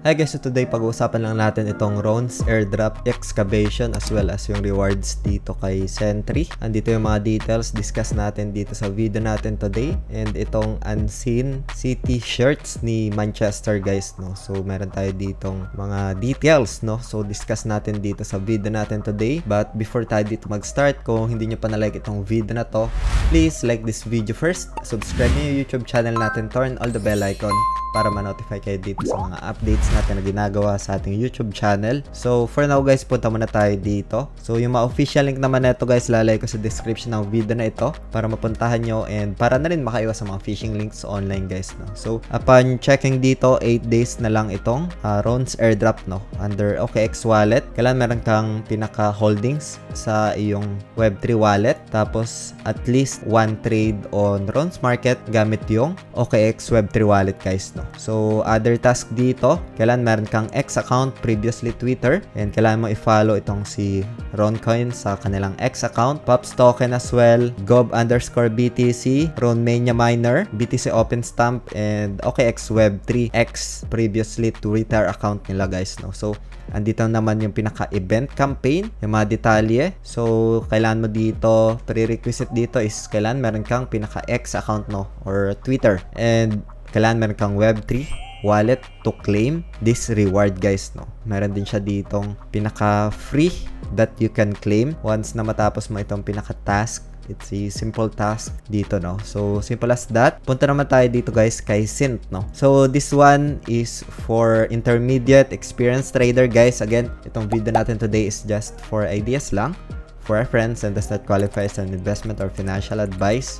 Hi guys, so today pag-uusapan lang natin itong Ron's Airdrop Excavation as well as yung rewards dito kay Sentry. Andito yung mga details, discuss natin dito sa video natin today. And itong Unseen City shirts ni Manchester guys, no. So meron tayo ditong mga details, no. So discuss natin dito sa video natin today. But before tayo dito mag-start, kung hindi nyo pa na-like itong video na to, please like this video first. Subscribe nyo yung YouTube channel natin, turn all the bell icon para ma-notify kayo dito sa mga updates natin na ginagawa sa ating YouTube channel. So, for now guys, punta muna tayo dito. So, yung mga official link naman na ito guys, lalagay ko sa description ng video na ito para mapuntahan nyo and para na rin makaiwas sa mga phishing links online guys, no? So, upon checking dito, 8 days na lang itong Ron's Airdrop, no? Under OKX wallet. Kailan meron kang pinaka-holdings sa iyong Web3 wallet. Tapos, at least 1 trade on Ron's Market gamit yung OKX Web3 wallet guys, no? So, other task dito, kailan meron kang X account, previously Twitter, and kailan mo i-follow itong si Roncoin sa kanilang X account, Pops Token as well, Gob_BTC, Ronmania Miner, BTC OpenStamp, and OKX Web3 X, previously Twitter account nila guys, no? So, andito naman yung pinaka-event campaign, yung mga detalye. So, kailan mo dito, prerequisite dito is kailan meron kang pinaka-X account, no? Or Twitter. And kailan meron kang Web3 wallet to claim this reward guys, no? Meron din siya ditong pinaka-free that you can claim once na matapos mo itong pinaka-task. It's a simple task dito, no? So, simple as that. Punta naman tayo dito guys kay Sint, no? So, this one is for intermediate experienced trader guys. Again, itong video natin today is just for ideas lang, for reference, and does not qualify as an investment or financial advice.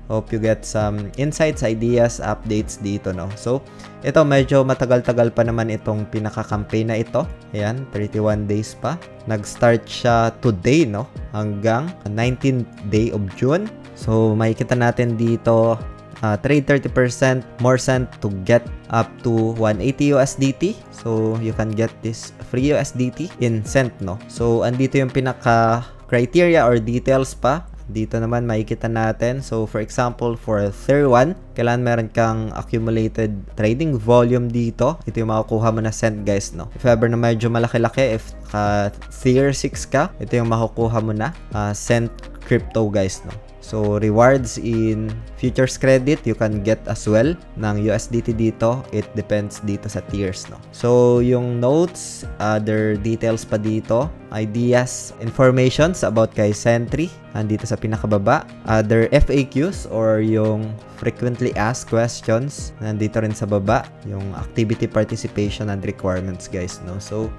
Hope you get some insights, ideas, updates dito, no? So, ito medyo matagal-tagal pa naman itong pinaka-campaign na ito. Ayan, 31 days pa. Nag-start siya today, no? Hanggang 19th day of June. So, makikita natin dito, trade 30% more cent to get up to 180 USDT. So, you can get this free USDT in cent, no? So, andito yung pinaka-criteria or details pa. Dito naman makikita natin. So, for example, for Tier 1, kailan meron kang accumulated trading volume dito. Ito yung makukuha mo na cent guys, no? If ever na medyo malaki-laki, if Tier 6 ka, ito yung makukuha mo na cent crypto guys, no? So, rewards in futures credit, you can get as well ng USDT dito. It depends dito sa tiers, no? So, yung notes, other details pa dito, ideas, informations about kay Sentry, andito sa pinakababa. Other FAQs or yung frequently asked questions, nandito rin sa baba. Yung activity participation and requirements guys, no? So,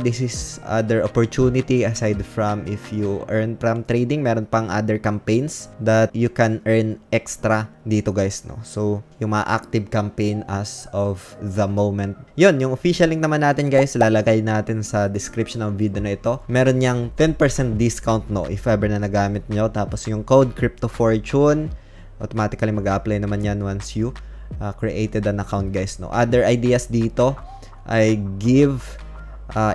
this is other opportunity aside from if you earn from trading, meron pang other campaigns that you can earn extra dito guys, no? So, yung mga active campaign as of the moment. Yun, yung official link naman natin guys, lalagay natin sa description ng video na ito. Meron niyang 10% discount, no? If ever na nagamit nyo. Tapos yung code CryptoFortune, automatically mag-apply naman yan once you created an account guys, no? Other ideas dito, I give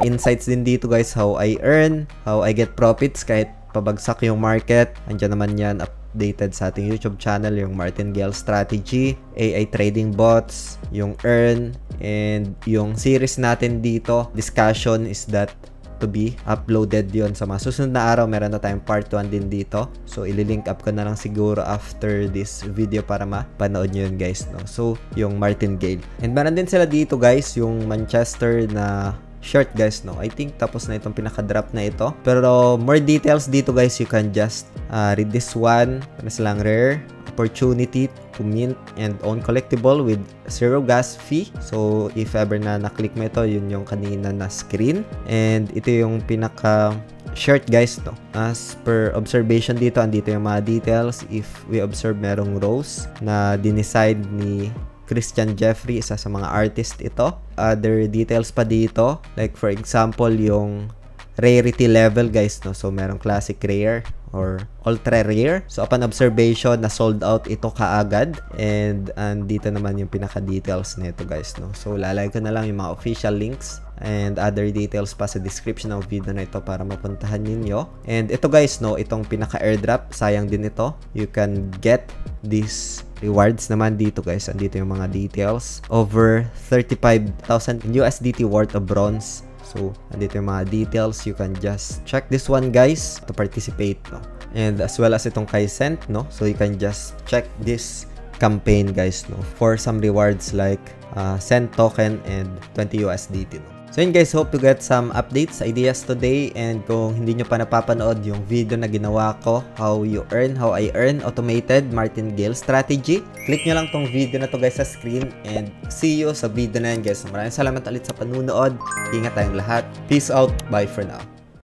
insights din dito guys, how I earn, how I get profits kahit pabagsak yung market. Andiyan naman yan updated sa ating YouTube channel, yung Martingale strategy, AI trading bots, yung earn, and yung series natin dito, discussion is that to be uploaded yon sa mga susunod na araw. Meron na tayong part 1 din dito. So, ililink up ko na lang siguro after this video para mapanood nyo yun guys, no? So, yung Martingale. And meron din sila dito guys, yung Manchester na shirt guys, no? I think tapos na itong pinaka-drop na ito. Pero more details dito guys, you can just read this one. Mas lang rare opportunity to mint and own collectible with 0 gas fee. So, if ever na naklik mo ito, yun yung kanina na screen. And ito yung pinaka shirt guys, no? As per observation dito, andito yung mga details. If we observe, merong rows na dinicide ni Christian Jeffrey, isa sa mga artist ito. Other details pa dito, like for example, yung rarity level guys, no? So, merong classic rare or ultra rare. So, upon observation, na sold out ito kaagad. And dito naman yung pinaka-details nito guys, no? So, lalagay ko na lang yung mga official links and other details pa sa description ng video na ito para mapuntahan ninyo. And ito guys, no, itong pinaka-airdrop, sayang din ito. You can get this rewards naman dito guys, andito yung mga details. Over 35,000 USDT worth of bronze. So, andito yung mga details. You can just check this one guys to participate, no? And as well as itong kay Cent, no? So, you can just check this campaign guys, no? For some rewards like Cent token and 20 USDT, no? So yun guys, hope to get some updates, ideas today. And kung hindi nyo pa napapanood yung video na ginawa ko, how I earn automated martingale strategy, click nyo lang tong video na to guys sa screen. And see you sa video na yan guys. Maraming salamat ulit sa panunood. Ingat tayong lahat. Peace out. Bye for now.